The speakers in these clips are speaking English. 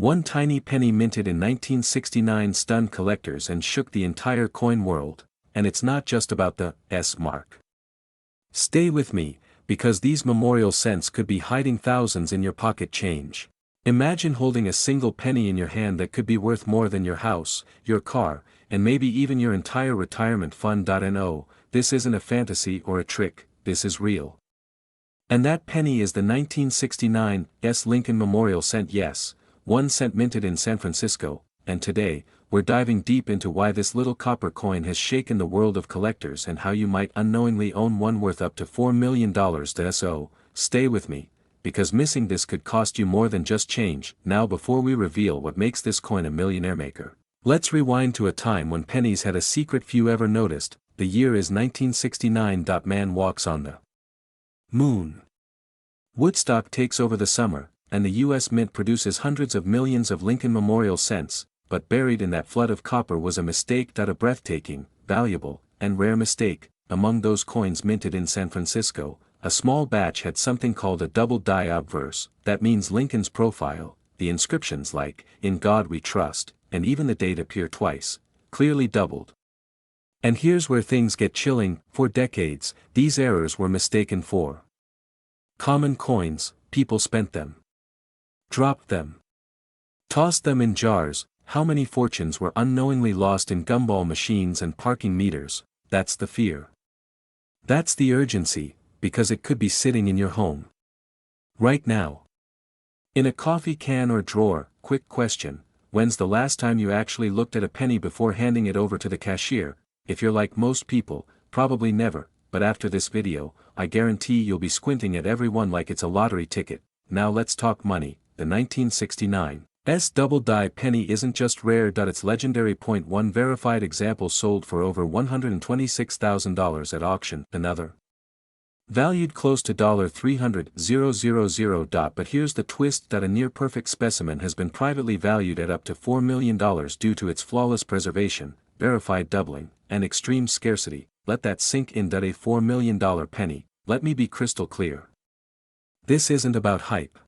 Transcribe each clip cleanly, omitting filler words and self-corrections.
One tiny penny minted in 1969 stunned collectors and shook the entire coin world, and it's not just about the S mark. Stay with me, because these memorial cents could be hiding thousands in your pocket change. Imagine holding a single penny in your hand that could be worth more than your house, your car, and maybe even your entire retirement fund. No, this isn't a fantasy or a trick, this is real. And that penny is the 1969 S Lincoln Memorial Cent. Yes, 1 cent minted in San Francisco, and today, we're diving deep into why this little copper coin has shaken the world of collectors and how you might unknowingly own one worth up to $4 million. So, stay with me, because missing this could cost you more than just change. Now, before we reveal what makes this coin a millionaire maker, let's rewind to a time when pennies had a secret few ever noticed. The year is 1969. Man walks on the moon. Woodstock takes over the summer, and the U.S. Mint produces hundreds of millions of Lincoln Memorial cents, but buried in that flood of copper was a mistake. A breathtaking, valuable, and rare mistake. Among those coins minted in San Francisco, a small batch had something called a double die obverse. That means Lincoln's profile, the inscriptions like, "In God We Trust," and even the date appear twice, clearly doubled. And here's where things get chilling. For decades, these errors were mistaken for common coins. People spent them, dropped them, tossed them in jars. How many fortunes were unknowingly lost in gumball machines and parking meters? That's the fear. That's the urgency, because it could be sitting in your home right now, in a coffee can or drawer. Quick question: when's the last time you actually looked at a penny before handing it over to the cashier? If you're like most people, probably never, but after this video, I guarantee you'll be squinting at every one like it's a lottery ticket. Now let's talk money. The 1969 S double die penny isn't just rare. Its legendary .1 verified example sold for over $126,000 at auction. Another valued close to $300,000. But here's the twist: a near-perfect specimen has been privately valued at up to $4 million due to its flawless preservation, verified doubling, and extreme scarcity. Let that sink in. A $4 million penny. Let me be crystal clear. This isn't about hype.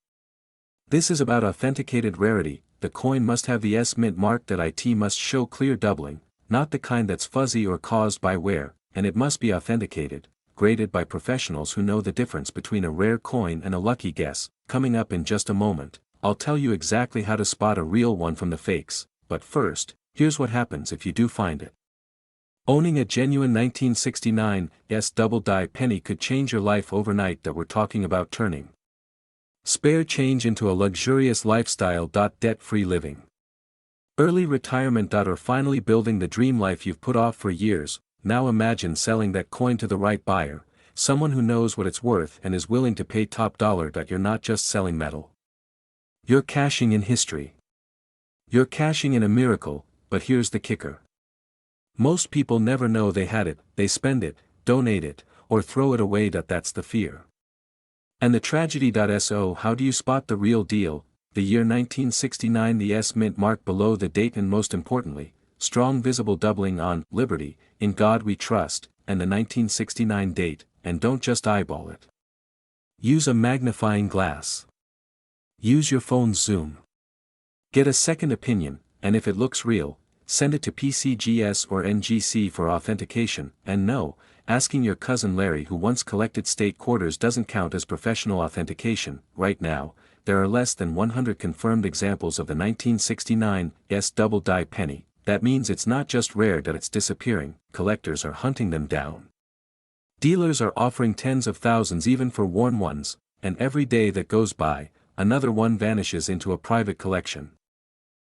This is about authenticated rarity. The coin must have the S Mint mark. It must show clear doubling, not the kind that's fuzzy or caused by wear, and it must be authenticated, graded by professionals who know the difference between a rare coin and a lucky guess. Coming up in just a moment, I'll tell you exactly how to spot a real one from the fakes, but first, here's what happens if you do find it. Owning a genuine 1969 S double die penny could change your life overnight. We're talking about turning spare change into a luxurious lifestyle. Debt-free living, early retirement. Or finally building the dream life you've put off for years. Now imagine selling that coin to the right buyer, someone who knows what it's worth and is willing to pay top dollar. You're not just selling metal. You're cashing in history. You're cashing in a miracle. But here's the kicker. Most people never know they had it. They spend it, donate it, or throw it away. That's the fear. And the tragedy. So how do you spot the real deal? The year 1969, the S Mint mark below the date, and most importantly, strong visible doubling on Liberty, In God We Trust, and the 1969 date. And don't just eyeball it. Use a magnifying glass. Use your phone's zoom. Get a second opinion, and if it looks real, send it to PCGS or NGC for authentication. And no, asking your cousin Larry who once collected state quarters doesn't count as professional authentication. Right now, there are less than 100 confirmed examples of the 1969 S double die penny. That means it's not just rare. It's disappearing. Collectors are hunting them down. Dealers are offering tens of thousands even for worn ones, and every day that goes by, another one vanishes into a private collection.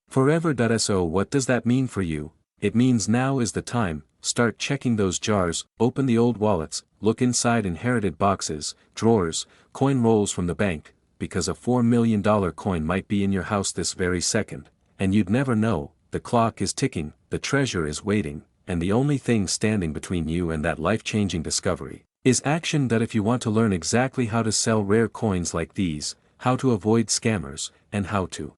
Forever. So what does that mean for you? It means now is the time. Start checking those jars, open the old wallets, look inside inherited boxes, drawers, coin rolls from the bank, because a $4 million coin might be in your house this very second, and you'd never know. The clock is ticking, the treasure is waiting, and the only thing standing between you and that life-changing discovery is action. If you want to learn exactly how to sell rare coins like these, how to avoid scammers, and how to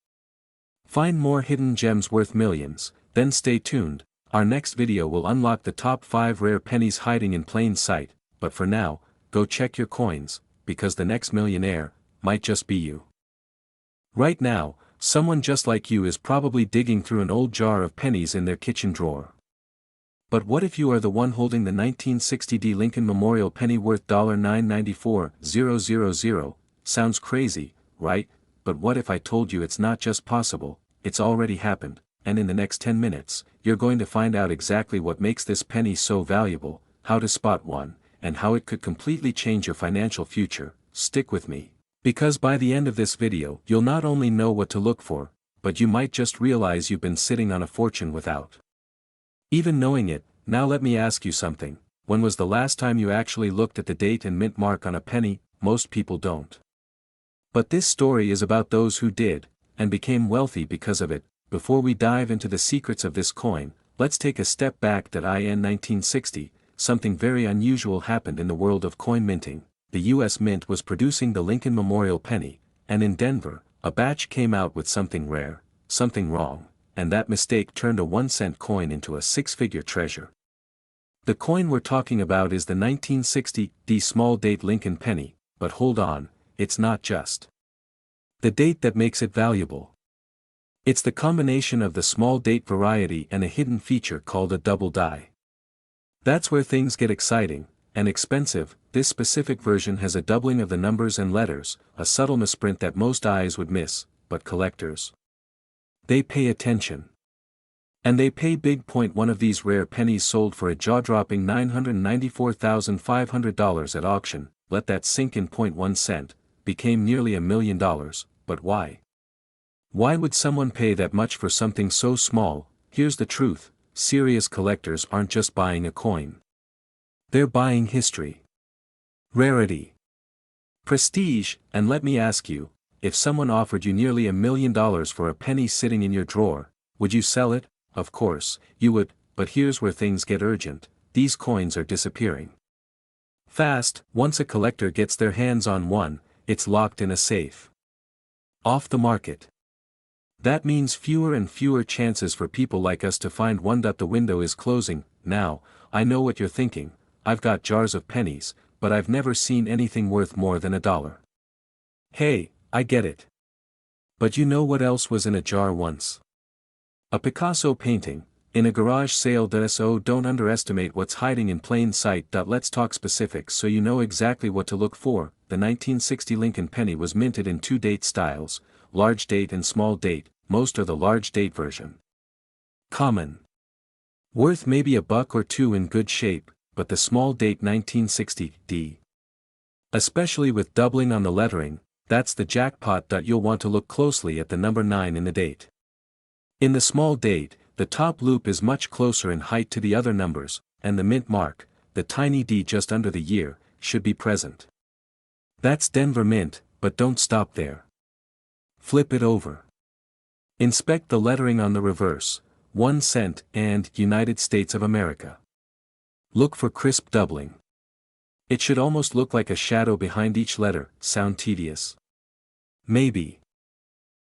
find more hidden gems worth millions, then stay tuned. Our next video will unlock the top 5 rare pennies hiding in plain sight. But for now, go check your coins, because the next millionaire might just be you. Right now, someone just like you is probably digging through an old jar of pennies in their kitchen drawer. But what if you are the one holding the 1960 Lincoln Memorial penny worth $994,000? Sounds crazy, right? But what if I told you it's not just possible, it's already happened, and in the next 10 minutes, you're going to find out exactly what makes this penny so valuable, how to spot one, and how it could completely change your financial future. Stick with me. Because by the end of this video, you'll not only know what to look for, but you might just realize you've been sitting on a fortune without even knowing it. Now let me ask you something. When was the last time you actually looked at the date and mint mark on a penny? Most people don't. But this story is about those who did, and became wealthy because of it. Before we dive into the secrets of this coin, let's take a step back. In 1960, something very unusual happened in the world of coin minting. The U.S. Mint was producing the Lincoln Memorial penny, and in Denver, a batch came out with something rare, something wrong, and that mistake turned a 1-cent coin into a 6-figure treasure. The coin we're talking about is the 1960 small date Lincoln penny, but hold on, it's not just the date that makes it valuable. It's the combination of the small date variety and a hidden feature called a double die. That's where things get exciting and expensive. This specific version has a doubling of the numbers and letters, a subtle misprint that most eyes would miss, but collectors, they pay attention. And they pay big. One of these rare pennies sold for a jaw-dropping $994,500 at auction. Let that sink in. 1 cent, became nearly $1 million, but why? Why would someone pay that much for something so small? Here's the truth, serious collectors aren't just buying a coin. They're buying history, rarity, prestige. And let me ask you, if someone offered you nearly $1 million for a penny sitting in your drawer, would you sell it? Of course, you would, but here's where things get urgent. These coins are disappearing fast. Once a collector gets their hands on one, it's locked in a safe, off the market. That means fewer and fewer chances for people like us to find one. The window is closing. Now, I know what you're thinking. I've got jars of pennies, but I've never seen anything worth more than $1. Hey, I get it. But you know what else was in a jar once? A Picasso painting, in a garage sale. So don't underestimate what's hiding in plain sight. Let's talk specifics so you know exactly what to look for. The 1960 Lincoln penny was minted in 2 date styles, large date and small date. Most are the large date version. Common. Worth maybe $1 or $2 in good shape, but the small date 1960 D, especially with doubling on the lettering, that's the jackpot. You'll want to look closely at the number 9 in the date. In the small date, the top loop is much closer in height to the other numbers, and the mint mark, the tiny D just under the year, should be present. That's Denver Mint, but don't stop there. Flip it over. Inspect the lettering on the reverse, 1 cent and United States of America. Look for crisp doubling. It should almost look like a shadow behind each letter. Sound tedious? Maybe.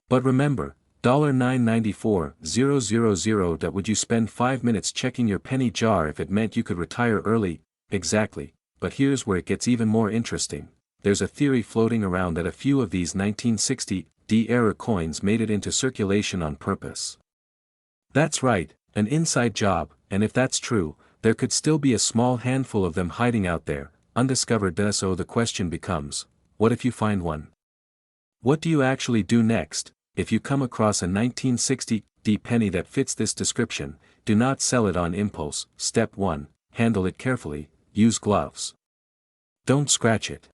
But remember, $994,000. Would you spend 5 minutes checking your penny jar if it meant you could retire early? Exactly, but here's where it gets even more interesting. There's a theory floating around that a few of these 1960 D-era coins made it into circulation on purpose. That's right, an inside job, and if that's true, there could still be a small handful of them hiding out there, undiscovered. So the question becomes, what if you find one? What do you actually do next? If you come across a 1960 D penny that fits this description, do not sell it on impulse. Step 1, handle it carefully, use gloves. Don't scratch it.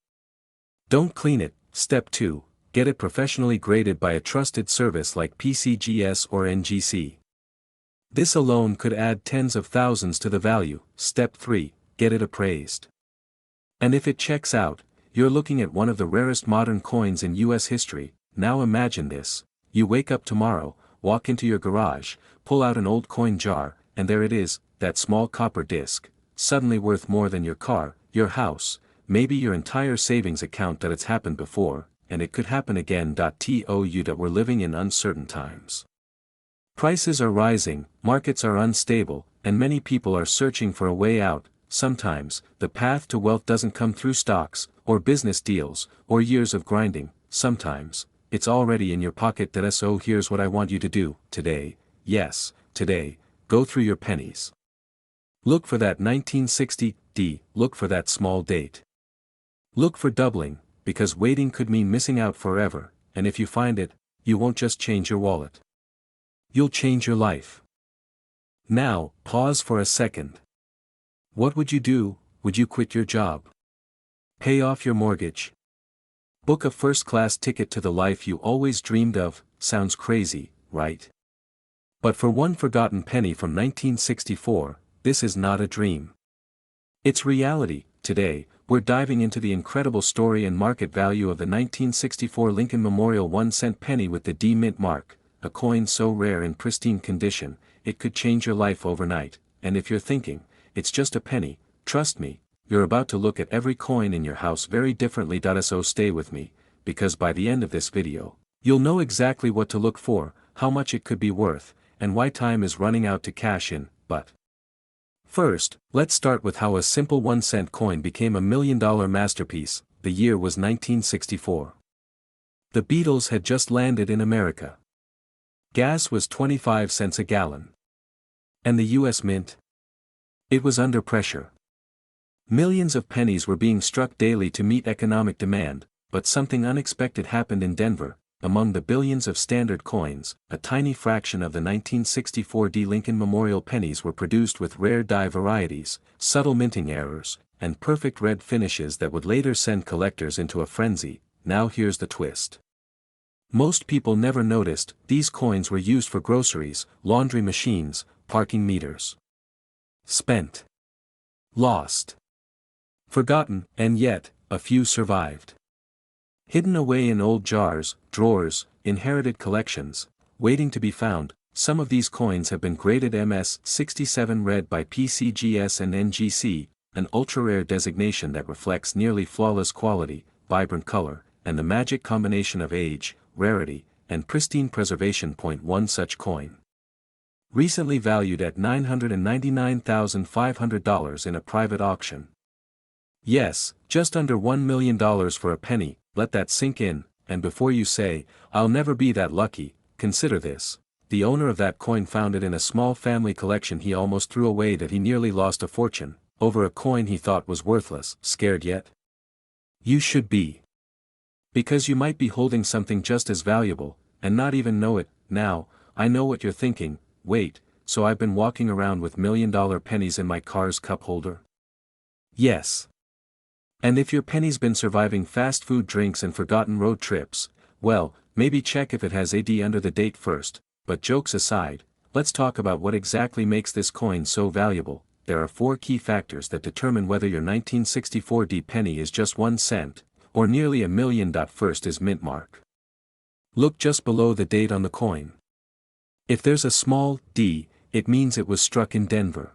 Don't clean it. Step 2, get it professionally graded by a trusted service like PCGS or NGC. This alone could add tens of thousands to the value. Step 3, get it appraised. And if it checks out, you're looking at one of the rarest modern coins in US history. Now imagine this. You wake up tomorrow, walk into your garage, pull out an old coin jar, and there it is, that small copper disc, suddenly worth more than your car, your house, maybe your entire savings account. It's happened before, and it could happen again. We're living in uncertain times. Prices are rising, markets are unstable, and many people are searching for a way out. Sometimes, the path to wealth doesn't come through stocks, or business deals, or years of grinding. Sometimes, it's already in your pocket. So here's what I want you to do, today, yes, today, go through your pennies. Look for that 1960D, look for that small date. Look for doubling, because waiting could mean missing out forever, and if you find it, you won't just change your wallet. You'll change your life. Now, pause for a second. What would you do? Would you quit your job? Pay off your mortgage? Book a first-class ticket to the life you always dreamed of? Sounds crazy, right? But for one forgotten penny from 1964, this is not a dream. It's reality. Today, we're diving into the incredible story and market value of the 1964 Lincoln Memorial 1-cent penny with the D mint mark, a coin so rare in pristine condition, it could change your life overnight. And if you're thinking, it's just a penny, trust me, you're about to look at every coin in your house very differently. So stay with me, because by the end of this video, you'll know exactly what to look for, how much it could be worth, and why time is running out to cash in. But first, let's start with how a simple 1-cent coin became a $1 million masterpiece. The year was 1964. The Beatles had just landed in America. Gas was 25 cents a gallon. And the US Mint? It was under pressure. Millions of pennies were being struck daily to meet economic demand, but something unexpected happened in Denver. Among the billions of standard coins, a tiny fraction of the 1964 D Lincoln Memorial pennies were produced with rare die varieties, subtle minting errors, and perfect red finishes that would later send collectors into a frenzy. Now here's the twist. Most people never noticed, these coins were used for groceries, laundry machines, parking meters. Spent. Lost. Forgotten, and yet, a few survived. Hidden away in old jars, drawers, inherited collections, waiting to be found, some of these coins have been graded MS-67 red by PCGS and NGC, an ultra-rare designation that reflects nearly flawless quality, vibrant color, and the magic combination of age, rarity, and pristine preservation. One such coin, recently valued at $999,500 in a private auction. Yes, just under $1 million for a penny. Let that sink in, and before you say, "I'll never be that lucky," consider this. The owner of that coin found it in a small family collection he almost threw away, that he nearly lost a fortune, over a coin he thought was worthless. Scared yet? You should be. Because you might be holding something just as valuable, and not even know it. Now, I know what you're thinking, wait, so I've been walking around with $1 million pennies in my car's cup holder? Yes. And if your penny's been surviving fast food drinks and forgotten road trips, well, maybe check if it has AD under the date first. But jokes aside, let's talk about what exactly makes this coin so valuable. There are 4 key factors that determine whether your 1964 D penny is just 1 cent, or nearly $1 million. First is mint mark. Look just below the date on the coin. If there's a small d, it means it was struck in Denver.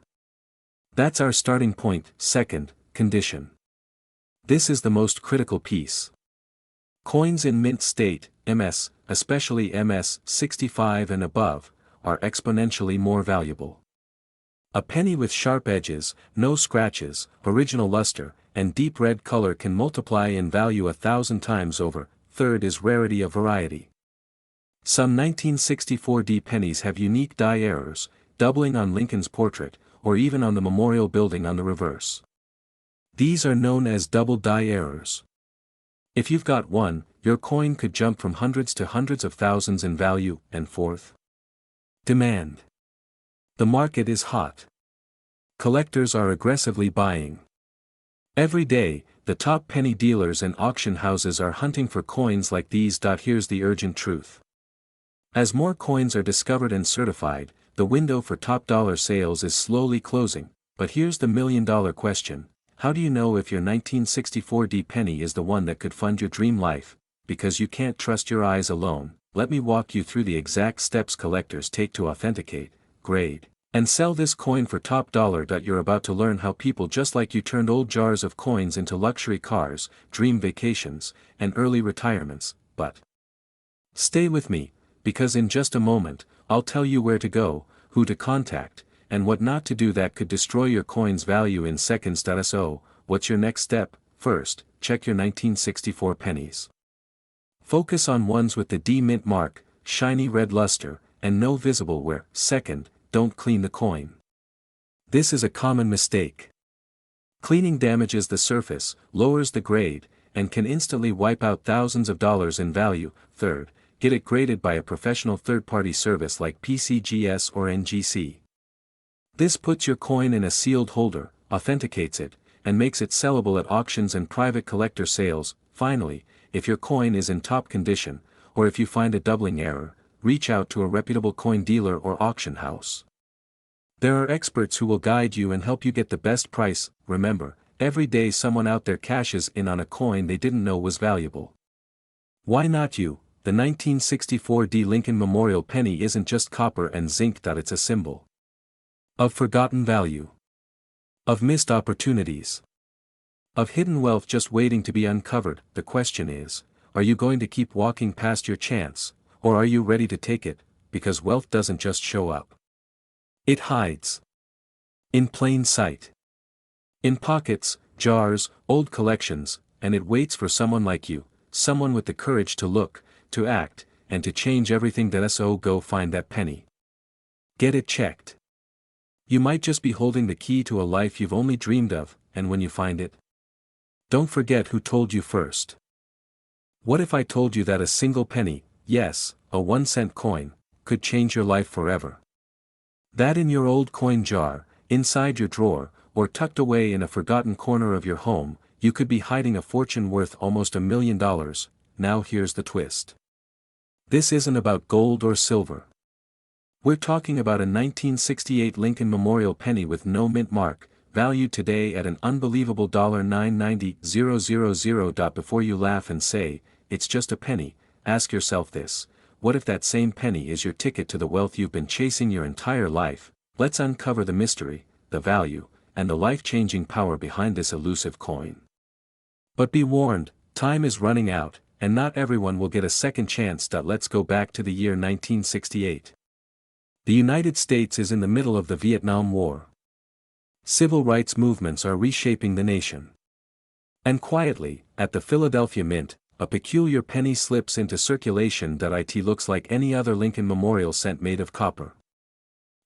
That's our starting point. Second, condition. This is the most critical piece. Coins in mint state, MS, especially MS-65 and above, are exponentially more valuable. A penny with sharp edges, no scratches, original luster, and deep red color can multiply in value 1,000 times over. Third is rarity of variety. Some 1964 D pennies have unique die errors, doubling on Lincoln's portrait, or even on the memorial building on the reverse. These are known as double die errors. If you've got one, your coin could jump from hundreds to hundreds of thousands in value. And fourth, demand. The market is hot. Collectors are aggressively buying. Every day, the top penny dealers and auction houses are hunting for coins like these. Here's the urgent truth. As more coins are discovered and certified, the window for top dollar sales is slowly closing. But here's the $1 million question. How do you know if your 1964 D penny is the one that could fund your dream life? Because you can't trust your eyes alone. Let me walk you through the exact steps collectors take to authenticate, grade, and sell this coin for top dollar. You're about to learn how people just like you turned old jars of coins into luxury cars, dream vacations, and early retirements. But stay with me, because in just a moment, I'll tell you where to go, who to contact, and what not to do that could destroy your coin's value in seconds. So, what's your next step? First, check your 1964 pennies. Focus on ones with the D mint mark, shiny red luster, and no visible wear. Second, don't clean the coin. This is a common mistake. Cleaning damages the surface, lowers the grade, and can instantly wipe out thousands of dollars in value. Third, get it graded by a professional third-party service like PCGS or NGC. This puts your coin in a sealed holder, authenticates it, and makes it sellable at auctions and private collector sales. Finally, if your coin is in top condition, or if you find a doubling error, reach out to a reputable coin dealer or auction house. There are experts who will guide you and help you get the best price. Remember, every day someone out there cashes in on a coin they didn't know was valuable. Why not you? The 1964 D. Lincoln Memorial penny isn't just copper and zinc. It's a symbol of forgotten value, of missed opportunities, of hidden wealth just waiting to be uncovered. The question is, are you going to keep walking past your chance, or are you ready to take it, because wealth doesn't just show up. It hides in plain sight, in pockets, jars, old collections, and it waits for someone like you, someone with the courage to look, to act, and to change everything. So go find that penny. Get it checked. You might just be holding the key to a life you've only dreamed of, and when you find it, don't forget who told you first. What if I told you that a single penny, yes, a 1-cent coin, could change your life forever? That in your old coin jar, inside your drawer, or tucked away in a forgotten corner of your home, you could be hiding a fortune worth almost $1 million. Now here's the twist. This isn't about gold or silver. We're talking about a 1968 Lincoln Memorial penny with no mint mark, valued today at an unbelievable $990,000. Before you laugh and say, it's just a penny, ask yourself this: what if that same penny is your ticket to the wealth you've been chasing your entire life? Let's uncover the mystery, the value, and the life-changing power behind this elusive coin. But be warned, time is running out, and not everyone will get a second chance. Let's go back to the year 1968. The United States is in the middle of the Vietnam War. Civil rights movements are reshaping the nation. And quietly, at the Philadelphia Mint, a peculiar penny slips into circulation. It looks like any other Lincoln Memorial cent made of copper.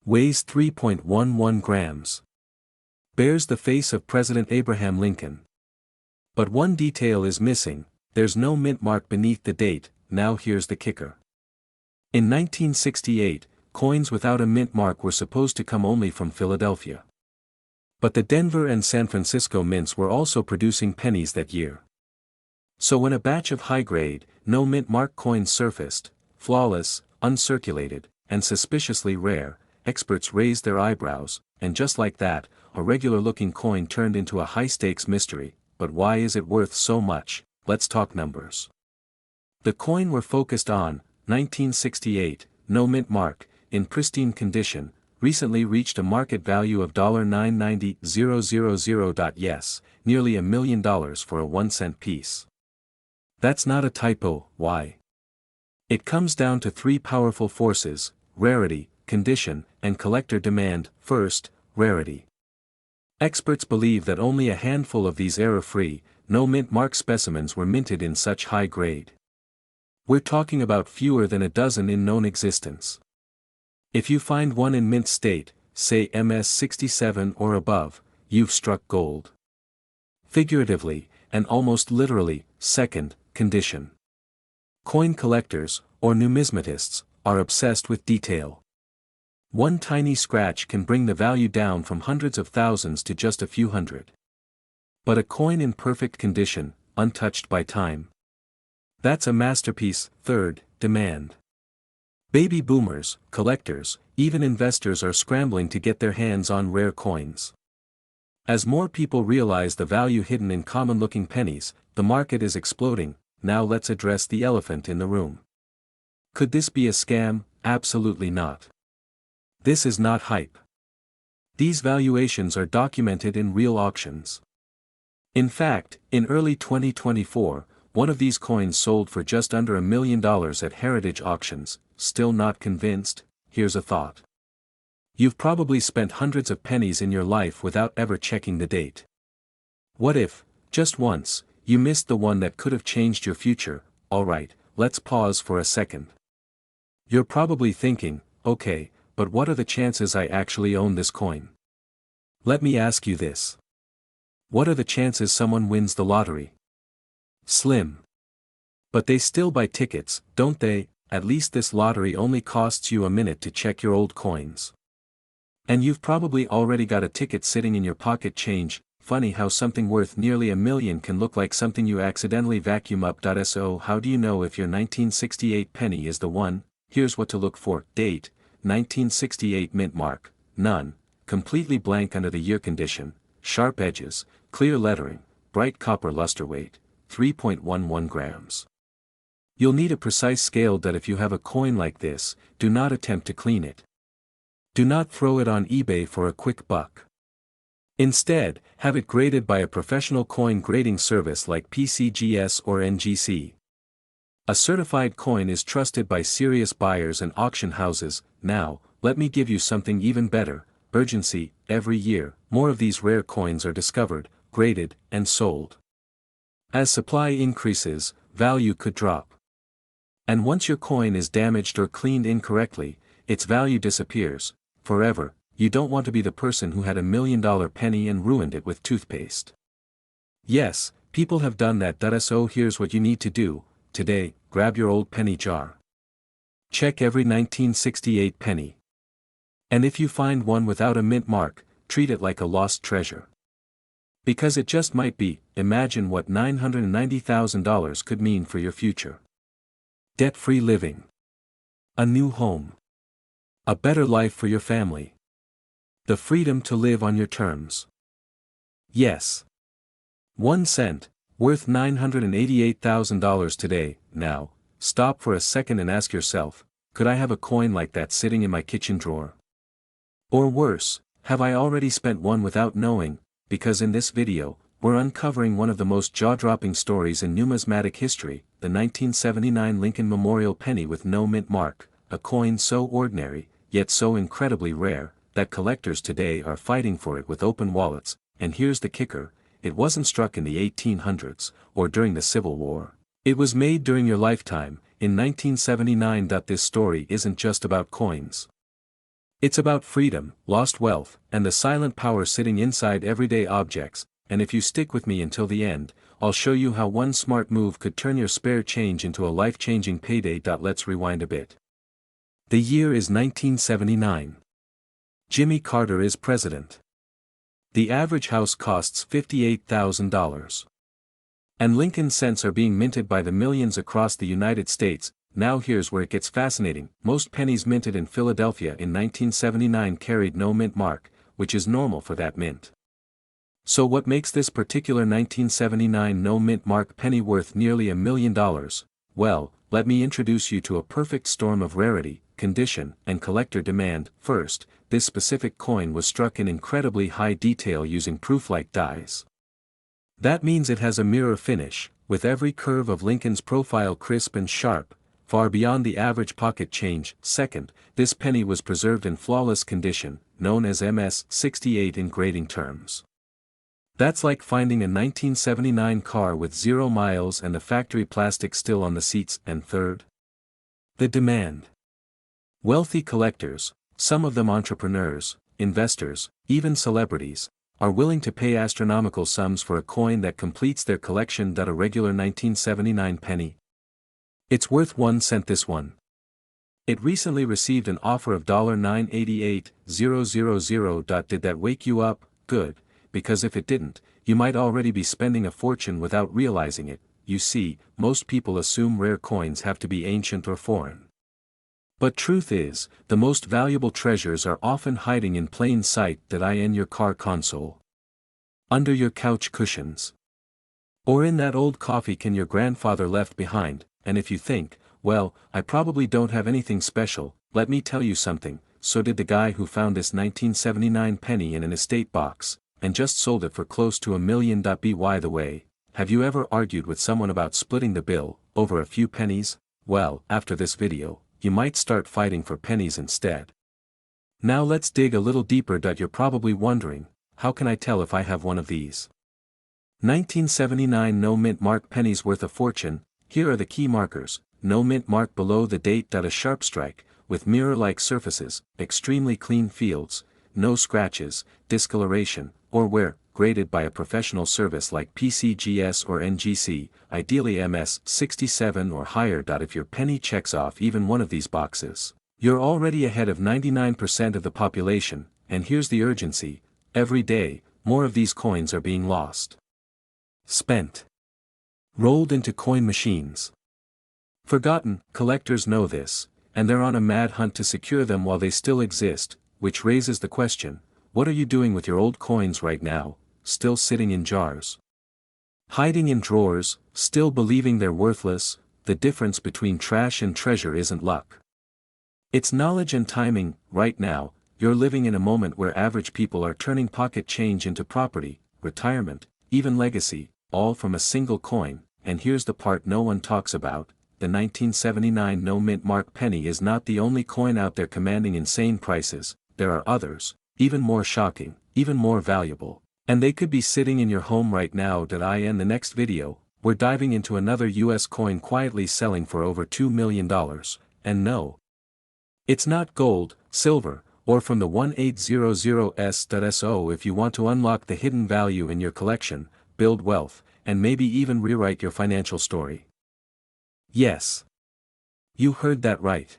Weighs 3.11 grams. Bears the face of President Abraham Lincoln. But one detail is missing: there's no mint mark beneath the date. Now here's the kicker. In 1968, coins without a mint mark were supposed to come only from Philadelphia. But the Denver and San Francisco mints were also producing pennies that year. So when a batch of high-grade, no mint mark coins surfaced, flawless, uncirculated, and suspiciously rare, experts raised their eyebrows, and just like that, a regular-looking coin turned into a high-stakes mystery. But why is it worth so much? Let's talk numbers. The coin we're focused on, 1968, no mint mark, in pristine condition, recently reached a market value of $990,000. Yes, nearly $1 million for a 1-cent piece. That's not a typo. Why? It comes down to three powerful forces: rarity, condition, and collector demand. First, rarity. Experts believe that only a handful of these error-free, no mint mark specimens were minted in such high grade. We're talking about fewer than a dozen in known existence. If you find one in mint state, say MS-67 or above, you've struck gold. Figuratively, and almost literally. Second, condition. Coin collectors, or numismatists, are obsessed with detail. One tiny scratch can bring the value down from hundreds of thousands to just a few hundred. But a coin in perfect condition, untouched by time, that's a masterpiece. Third, demand. Baby boomers, collectors, even investors are scrambling to get their hands on rare coins. As more people realize the value hidden in common-looking pennies, the market is exploding. Now let's address the elephant in the room. Could this be a scam? Absolutely not. This is not hype. These valuations are documented in real auctions. In fact, in early 2024, one of these coins sold for just under $1 million at heritage auctions. Still not convinced? Here's a thought. You've probably spent hundreds of pennies in your life without ever checking the date. What if, just once, you missed the one that could have changed your future? Alright, let's pause for a second. You're probably thinking, okay, but what are the chances I actually own this coin? Let me ask you this. What are the chances someone wins the lottery? Slim. But they still buy tickets, don't they? At least this lottery only costs you a minute to check your old coins. And you've probably already got a ticket sitting in your pocket change. Funny how something worth nearly $1 million can look like something you accidentally vacuum up. So how do you know if your 1968 penny is the one? Here's what to look for. Date, 1968 mint mark, none, completely blank under the year condition, sharp edges, clear lettering, bright copper luster weight, 3.11 grams. You'll need a precise scale. If you have a coin like this, do not attempt to clean it. Do not throw it on eBay for a quick buck. Instead, have it graded by a professional coin grading service like PCGS or NGC. A certified coin is trusted by serious buyers and auction houses. Now, let me give you something even better, urgency. Every year, more of these rare coins are discovered, graded, and sold. As supply increases, value could drop. And once your coin is damaged or cleaned incorrectly, its value disappears, forever. You don't want to be the person who had $1 million penny and ruined it with toothpaste. Yes, people have done that. So here's what you need to do. Today, grab your old penny jar. Check every 1968 penny. And if you find one without a mint mark, treat it like a lost treasure. Because it just might be. Imagine what $990,000 could mean for your future. Debt-free living. A new home. A better life for your family. The freedom to live on your terms. Yes. 1 cent, worth $988,000 today. Now, stop for a second and ask yourself, could I have a coin like that sitting in my kitchen drawer? Or worse, have I already spent one without knowing? Because in this video, we're uncovering one of the most jaw-dropping stories in numismatic history, the 1979 Lincoln Memorial penny with no mint mark, a coin so ordinary, yet so incredibly rare, that collectors today are fighting for it with open wallets. And here's the kicker, it wasn't struck in the 1800s, or during the Civil War. It was made during your lifetime, in 1979. This story isn't just about coins. It's about freedom, lost wealth, and the silent power sitting inside everyday objects. And if you stick with me until the end, I'll show you how one smart move could turn your spare change into a life-changing payday. Let's rewind a bit. The year is 1979. Jimmy Carter is president. The average house costs $58,000. And Lincoln cents are being minted by the millions across the United States. Now here's where it gets fascinating. Most pennies minted in Philadelphia in 1979 carried no mint mark, which is normal for that mint. So what makes this particular 1979 no mint mark penny worth nearly $1 million? Well, let me introduce you to a perfect storm of rarity, condition, and collector demand. First, this specific coin was struck in incredibly high detail using proof-like dies. That means it has a mirror finish, with every curve of Lincoln's profile crisp and sharp, far beyond the average pocket change. Second, this penny was preserved in flawless condition, known as MS-68 in grading terms. That's like finding a 1979 car with 0 miles and the factory plastic still on the seats. And third, the demand. Wealthy collectors, some of them entrepreneurs, investors, even celebrities, are willing to pay astronomical sums for a coin that completes their collection. A regular 1979 penny. It's worth 1 cent. This one. It recently received an offer of $988,000. Did that wake you up? Good, because if it didn't, you might already be spending a fortune without realizing it. You see, most people assume rare coins have to be ancient or foreign. But truth is, the most valuable treasures are often hiding in plain sight. In your car console, under your couch cushions, or in that old coffee can your grandfather left behind. And if you think, well, I probably don't have anything special, let me tell you something, so did the guy who found this 1979 penny in an estate box, and just sold it for close to $1 million. By the way, have you ever argued with someone about splitting the bill, over a few pennies? Well, after this video, you might start fighting for pennies instead. Now let's dig a little deeper. You're probably wondering, how can I tell if I have one of these 1979 no mint mark pennies worth a fortune? Here are the key markers. no mint mark below the date. A sharp strike, with mirror-like surfaces, extremely clean fields, no scratches, discoloration, or wear, graded by a professional service like PCGS or NGC, ideally MS67 or higher. If your penny checks off even one of these boxes, you're already ahead of 99% of the population, and here's the urgency: every day, more of these coins are being lost, spent, rolled into coin machines, forgotten. Collectors know this, and they're on a mad hunt to secure them while they still exist, which raises the question: what are you doing with your old coins right now, still sitting in jars, hiding in drawers, still believing they're worthless? The difference between trash and treasure isn't luck. It's knowledge and timing. Right now, you're living in a moment where average people are turning pocket change into property, retirement, even legacy, all from a single coin. And here's the part no one talks about: the 1979 no mint mark penny is not the only coin out there commanding insane prices. There are others, even more shocking, even more valuable, and they could be sitting in your home right now. In the next video, we're diving into another US coin quietly selling for over $2 million, and no, it's not gold, silver, or from the 1800s.so. If you want to unlock the hidden value in your collection, build wealth, and maybe even rewrite your financial story. Yes, you heard that right.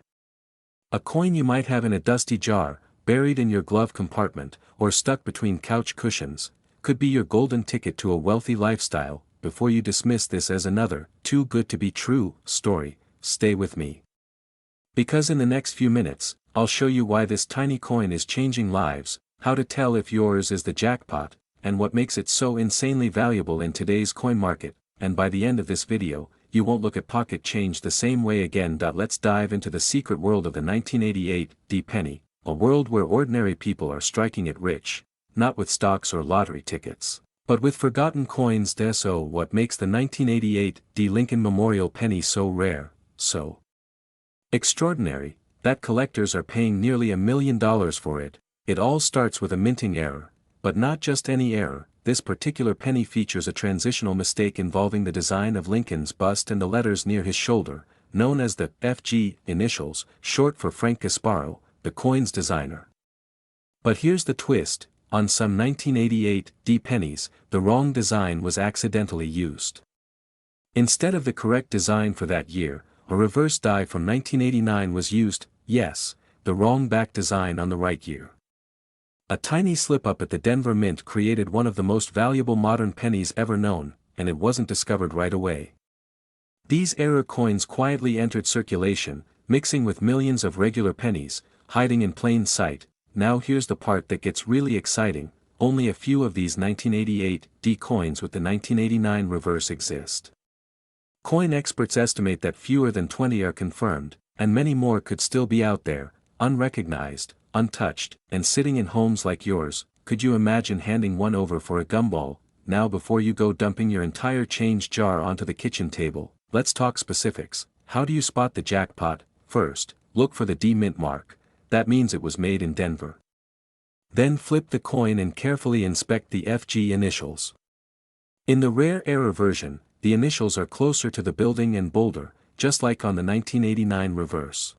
A coin you might have in a dusty jar, buried in your glove compartment, or stuck between couch cushions, could be your golden ticket to a wealthy lifestyle. Before you dismiss this as another too good to be true story, stay with me. Because in the next few minutes, I'll show you why this tiny coin is changing lives, how to tell if yours is the jackpot, and what makes it so insanely valuable in today's coin market. And by the end of this video, you won't look at pocket change the same way again. Let's dive into the secret world of the 1988 penny, a world where ordinary people are striking it rich, not with stocks or lottery tickets, but with forgotten coins. So what makes the 1988 Lincoln Memorial penny so rare, so extraordinary, that collectors are paying nearly $1 million for it? It all starts with a minting error, but not just any error. This particular penny features a transitional mistake involving the design of Lincoln's bust and the letters near his shoulder, known as the FG initials, short for Frank Gasparo, the coin's designer. But here's the twist: on some 1988 pennies, the wrong design was accidentally used. Instead of the correct design for that year, a reverse die from 1989 was used. Yes, the wrong back design on the right year. A tiny slip-up at the Denver Mint created one of the most valuable modern pennies ever known, and it wasn't discovered right away. These error coins quietly entered circulation, mixing with millions of regular pennies, hiding in plain sight. Now here's the part that gets really exciting: only a few of these 1988 coins with the 1989 reverse exist. Coin experts estimate that fewer than 20 are confirmed, and many more could still be out there, unrecognized, untouched, and sitting in homes like yours. Could you imagine handing one over for a gumball? Now before you go dumping your entire change jar onto the kitchen table, let's talk specifics. How do you spot the jackpot? First, look for the D mint mark. That means it was made in Denver. Then flip the coin and carefully inspect the FG initials. In the rare error version, the initials are closer to the building and boulder, just like on the 1989 reverse.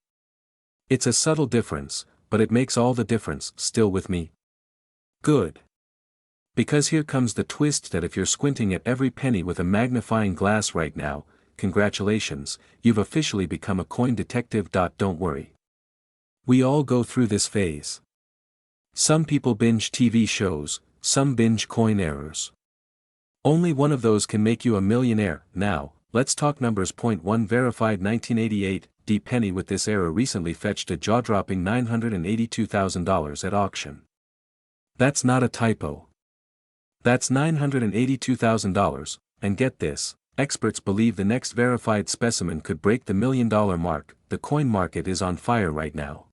It's a subtle difference, but it makes all the difference. Still with me? Good. Because here comes the twist: that if you're squinting at every penny with a magnifying glass right now, congratulations, you've officially become a coin detective. Don't worry. We all go through this phase. Some people binge TV shows, some binge coin errors. Only one of those can make you a millionaire. Now, let's talk numbers. Point 1: verified 1988 penny with this error recently fetched a jaw-dropping $982,000 at auction. That's not a typo. That's $982,000, and get this, experts believe the next verified specimen could break the $1 million mark. The coin market is on fire right now.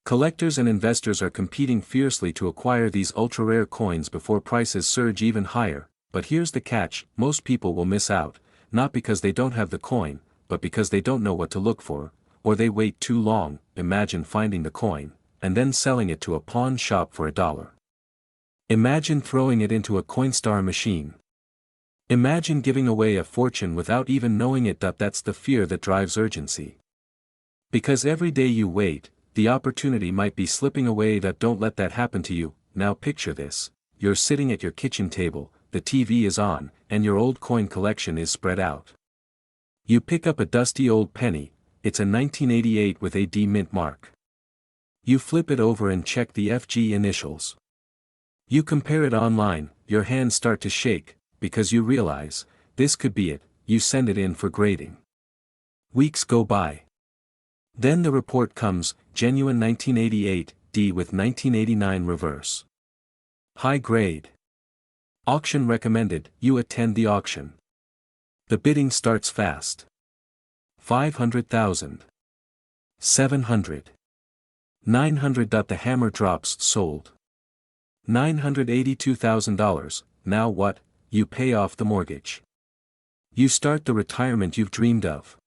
Collectors and investors are competing fiercely to acquire these ultra-rare coins before prices surge even higher. But here's the catch: most people will miss out, not because they don't have the coin, but because they don't know what to look for, or they wait too long. Imagine finding the coin, and then selling it to a pawn shop for $1. Imagine throwing it into a Coinstar machine. Imagine giving away a fortune without even knowing it. That's the fear that drives urgency. Because every day you wait, the opportunity might be slipping away. Don't let that happen to you. Now picture this. You're sitting at your kitchen table, the TV is on, and your old coin collection is spread out. You pick up a dusty old penny, it's a 1988 with a D mint mark. You flip it over and check the FG initials. You compare it online, your hands start to shake, because you realize, this could be it. You send it in for grading. Weeks go by. Then the report comes, genuine 1988, D with 1989 reverse. High grade. Auction recommended. You attend the auction. The bidding starts fast. 500,000. 700. 900. The hammer drops. Sold. $982,000. Now what? You pay off the mortgage. You start the retirement you've dreamed of.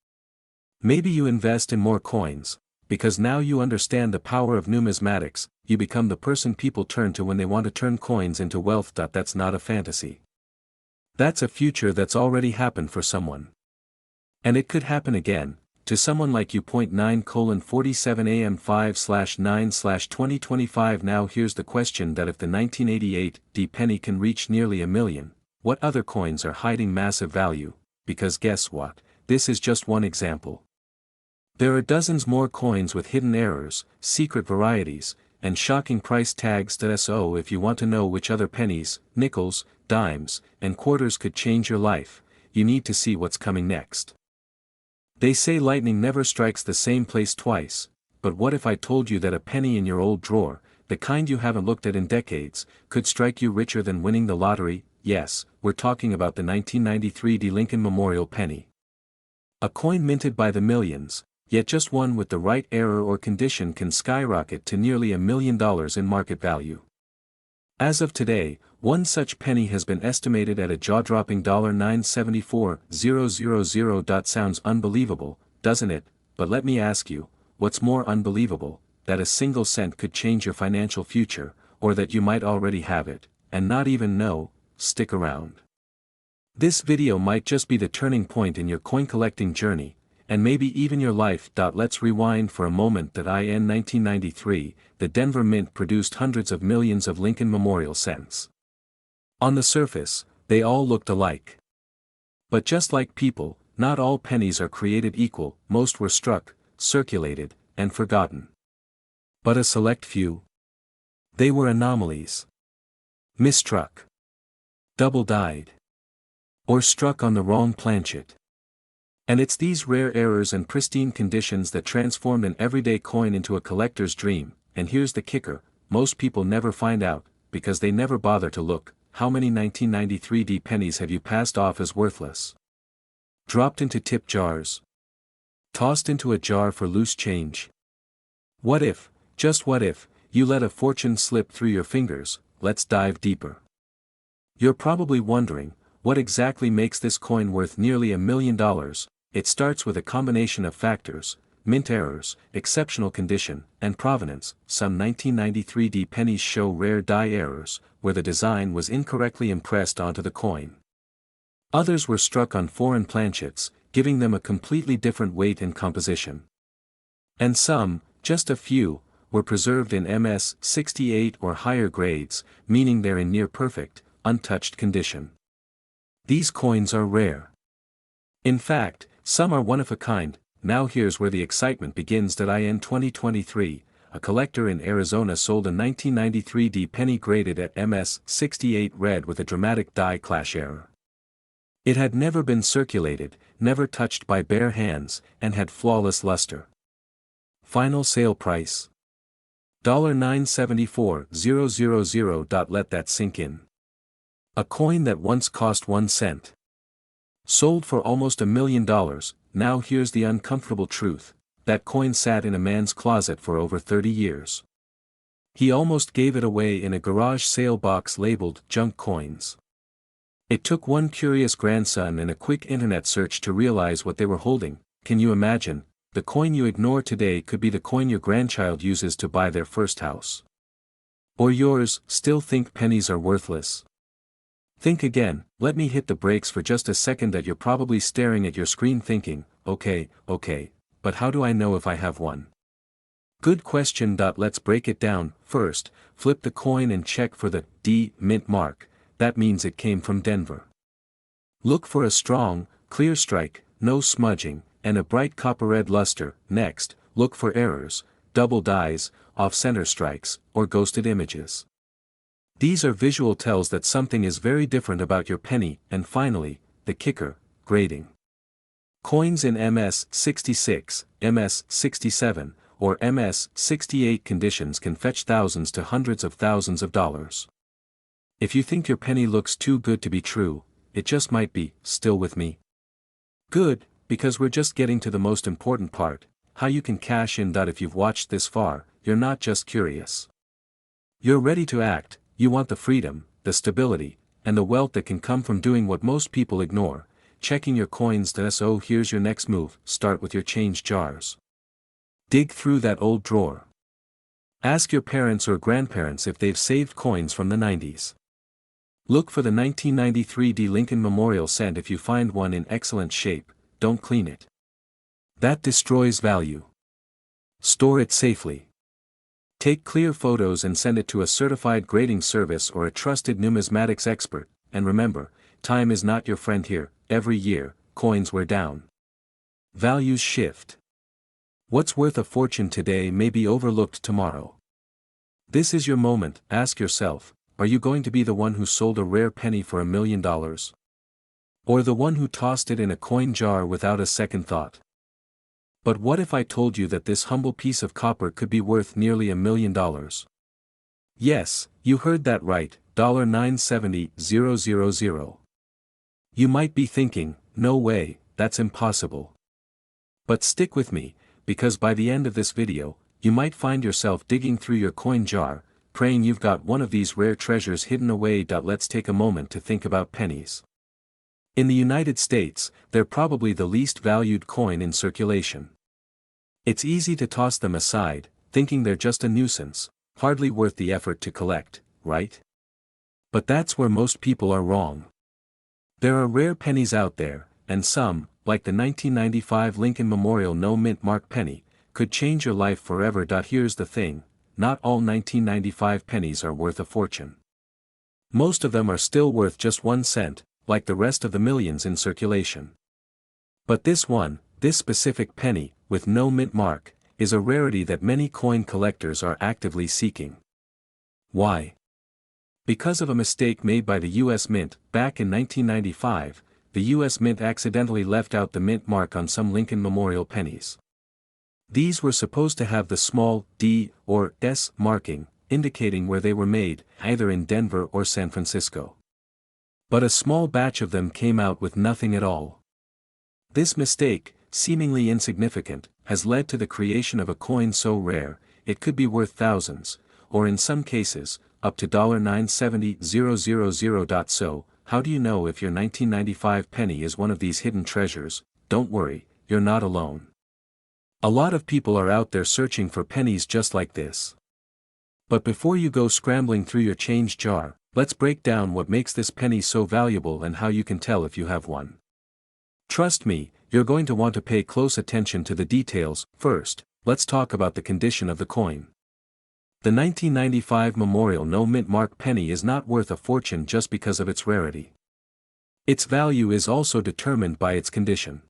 Maybe you invest in more coins, because now you understand the power of numismatics. You become the person people turn to when they want to turn coins into wealth. That's not a fantasy. That's a future that's already happened for someone. And it could happen again, to someone like you. 9:47 AM 5/9/2025. Now here's the question: that if the 1988 D penny can reach nearly $1 million, what other coins are hiding massive value? Because guess what? This is just one example. There are dozens more coins with hidden errors, secret varieties, and shocking price tags. So if you want to know which other pennies, nickels, dimes, and quarters could change your life, you need to see what's coming next. They say lightning never strikes the same place twice, but what if I told you that a penny in your old drawer, the kind you haven't looked at in decades, could strike you richer than winning the lottery? Yes, we're talking about the 1993 D Lincoln Memorial Penny. A coin minted by the millions, yet just one with the right error or condition can skyrocket to nearly $1 million in market value. As of today, one such penny has been estimated at a jaw-dropping $974,000. Sounds unbelievable, doesn't it? But let me ask you, what's more unbelievable, that a single cent could change your financial future, or that you might already have it, and not even know? Stick around. This video might just be the turning point in your coin collecting journey, and maybe even your life. Let's rewind for a moment. In 1993, the Denver Mint produced hundreds of millions of Lincoln Memorial cents. On the surface, they all looked alike. But just like people, not all pennies are created equal. Most were struck, circulated, and forgotten. But a select few. They were anomalies. Misstruck. Double-dyed. Or struck on the wrong planchet. And it's these rare errors and pristine conditions that transformed an everyday coin into a collector's dream. And here's the kicker: most people never find out, because they never bother to look. How many 1993 D pennies have you passed off as worthless? Dropped into tip jars? Tossed into a jar for loose change? What if, just what if, you let a fortune slip through your fingers? Let's dive deeper. You're probably wondering, what exactly makes this coin worth nearly $1 million? It starts with a combination of factors: mint errors, exceptional condition, and provenance. Some 1993 D pennies show rare die errors, where the design was incorrectly impressed onto the coin. Others were struck on foreign planchets, giving them a completely different weight and composition. And some, just a few, were preserved in MS 68 or higher grades, meaning they're in near perfect, untouched condition. These coins are rare. In fact, some are one of a kind. Now here's where the excitement begins. In 2023, a collector in Arizona sold a 1993 D penny graded at MS 68 red with a dramatic die clash error. It had never been circulated, never touched by bare hands, and had flawless luster. Final sale price: $974,000. Let that sink in. A coin that once cost 1 cent. Sold for almost $1 million. Now here's the uncomfortable truth: that coin sat in a man's closet for over 30 years. He almost gave it away in a garage sale box labeled junk coins. It took one curious grandson and a quick internet search to realize what they were holding. Can you imagine? The coin you ignore today could be the coin your grandchild uses to buy their first house. Or yours. Still think pennies are worthless? Think again, let me hit the brakes for just a second that you're probably staring at your screen thinking, okay, but how do I know if I have one? Good question. Let's break it down. First, flip the coin and check for the D mint mark, that means it came from Denver. Look for a strong, clear strike, no smudging, and a bright copper red luster. Next, look for errors, double dies, off-center strikes, or ghosted images. These are visual tells that something is very different about your penny. And finally, the kicker, grading. Coins in MS-66, MS-67, or MS-68 conditions can fetch thousands to hundreds of thousands of dollars. If you think your penny looks too good to be true, it just might be. Still with me? Good, because we're just getting to the most important part, how you can cash in. If you've watched this far, you're not just curious. You're ready to act. You want the freedom, the stability, and the wealth that can come from doing what most people ignore, checking your coins. So here's your next move. Start with your change jars. Dig through that old drawer. Ask your parents or grandparents if they've saved coins from the 90s. Look for the 1993 D Lincoln Memorial cent. If you find one in excellent shape, don't clean it. That destroys value. Store it safely. Take clear photos and send it to a certified grading service or a trusted numismatics expert, and remember, time is not your friend here. Every year, coins wear down. Values shift. What's worth a fortune today may be overlooked tomorrow. This is your moment. Ask yourself, are you going to be the one who sold a rare penny for $1 million? Or the one who tossed it in a coin jar without a second thought? But what if I told you that this humble piece of copper could be worth nearly $1 million? Yes, you heard that right, $970,000. You might be thinking, no way, that's impossible. But stick with me, because by the end of this video, you might find yourself digging through your coin jar, praying you've got one of these rare treasures hidden away. Let's take a moment to think about pennies. In the United States, they're probably the least valued coin in circulation. It's easy to toss them aside, thinking they're just a nuisance, hardly worth the effort to collect, right? But that's where most people are wrong. There are rare pennies out there, and some, like the 1995 Lincoln Memorial No Mint Mark penny, could change your life forever. Here's the thing, not all 1995 pennies are worth a fortune. Most of them are still worth just 1 cent, like the rest of the millions in circulation. But this specific penny, with no mint mark, is a rarity that many coin collectors are actively seeking. Why? Because of a mistake made by the U.S. Mint. Back in 1995, the U.S. Mint accidentally left out the mint mark on some Lincoln Memorial pennies. These were supposed to have the small D or S marking, indicating where they were made, either in Denver or San Francisco. But a small batch of them came out with nothing at all. This mistake, seemingly insignificant, has led to the creation of a coin so rare, it could be worth thousands, or in some cases, up to $970,000. So, how do you know if your 1995 penny is one of these hidden treasures? Don't worry, you're not alone. A lot of people are out there searching for pennies just like this. But before you go scrambling through your change jar, let's break down what makes this penny so valuable and how you can tell if you have one. Trust me, you're going to want to pay close attention to the details. First, let's talk about the condition of the coin. The 1995 Memorial No Mint Mark penny is not worth a fortune just because of its rarity. Its value is also determined by its condition.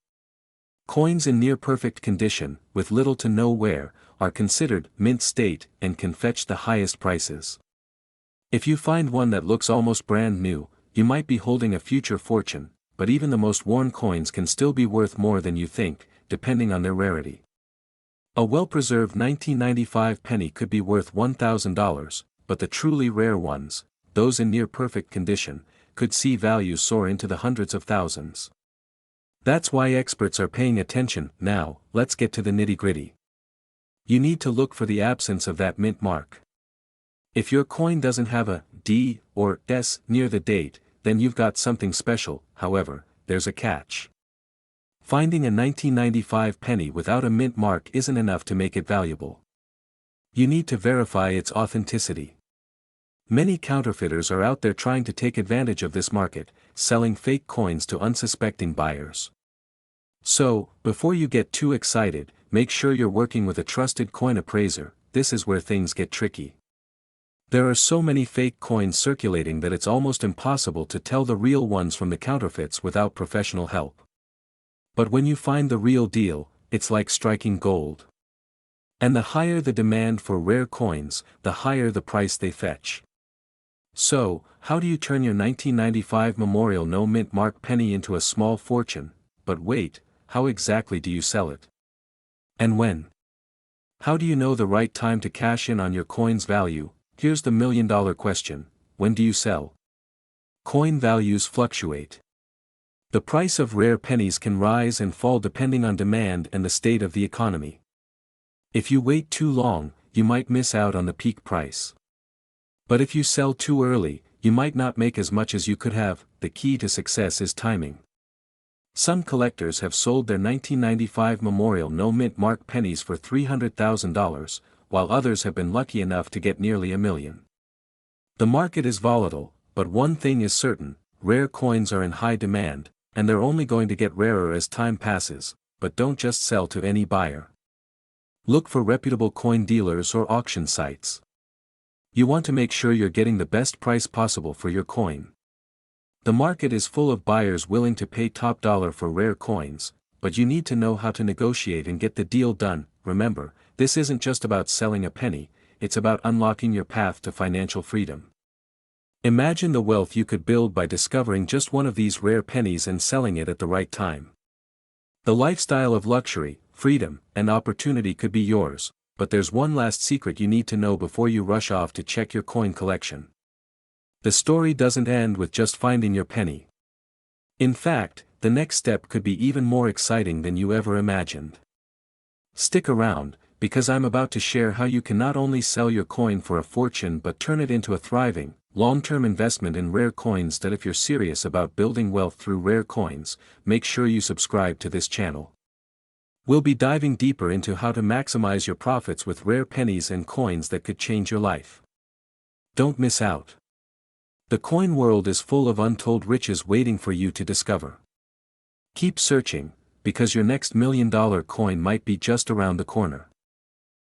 Coins in near-perfect condition, with little to no wear, are considered mint state and can fetch the highest prices. If you find one that looks almost brand new, you might be holding a future fortune, but even the most worn coins can still be worth more than you think, depending on their rarity. A well-preserved 1995 penny could be worth $1,000, but the truly rare ones, those in near-perfect condition, could see value soar into the hundreds of thousands. That's why experts are paying attention. Now, let's get to the nitty-gritty. You need to look for the absence of that mint mark. If your coin doesn't have a D or S near the date, then you've got something special. However, there's a catch. Finding a 1995 penny without a mint mark isn't enough to make it valuable. You need to verify its authenticity. Many counterfeiters are out there trying to take advantage of this market, selling fake coins to unsuspecting buyers. So, before you get too excited, make sure you're working with a trusted coin appraiser. This is where things get tricky. There are so many fake coins circulating that it's almost impossible to tell the real ones from the counterfeits without professional help. But when you find the real deal, it's like striking gold. And the higher the demand for rare coins, the higher the price they fetch. So, how do you turn your 1995 Memorial No Mint Mark penny into a small fortune? But wait, how exactly do you sell it? And when? How do you know the right time to cash in on your coin's value? Here's the million-dollar question: when do you sell? Coin values fluctuate. The price of rare pennies can rise and fall depending on demand and the state of the economy. If you wait too long, you might miss out on the peak price. But if you sell too early, you might not make as much as you could have. The key to success is timing. Some collectors have sold their 1995 Memorial No Mint Mark pennies for $300,000, while others have been lucky enough to get nearly $1 million. The market is volatile, but one thing is certain: rare coins are in high demand, and they're only going to get rarer as time passes. But don't just sell to any buyer. Look for reputable coin dealers or auction sites. You want to make sure you're getting the best price possible for your coin. The market is full of buyers willing to pay top dollar for rare coins, but you need to know how to negotiate and get the deal done. Remember, this isn't just about selling a penny, it's about unlocking your path to financial freedom. Imagine the wealth you could build by discovering just one of these rare pennies and selling it at the right time. The lifestyle of luxury, freedom, and opportunity could be yours, but there's one last secret you need to know before you rush off to check your coin collection. The story doesn't end with just finding your penny. In fact, the next step could be even more exciting than you ever imagined. Stick around, because I'm about to share how you can not only sell your coin for a fortune but turn it into a thriving, long-term investment in rare coins. That if you're serious about building wealth through rare coins, make sure you subscribe to this channel. We'll be diving deeper into how to maximize your profits with rare pennies and coins that could change your life. Don't miss out. The coin world is full of untold riches waiting for you to discover. Keep searching, because your next $1 million coin might be just around the corner.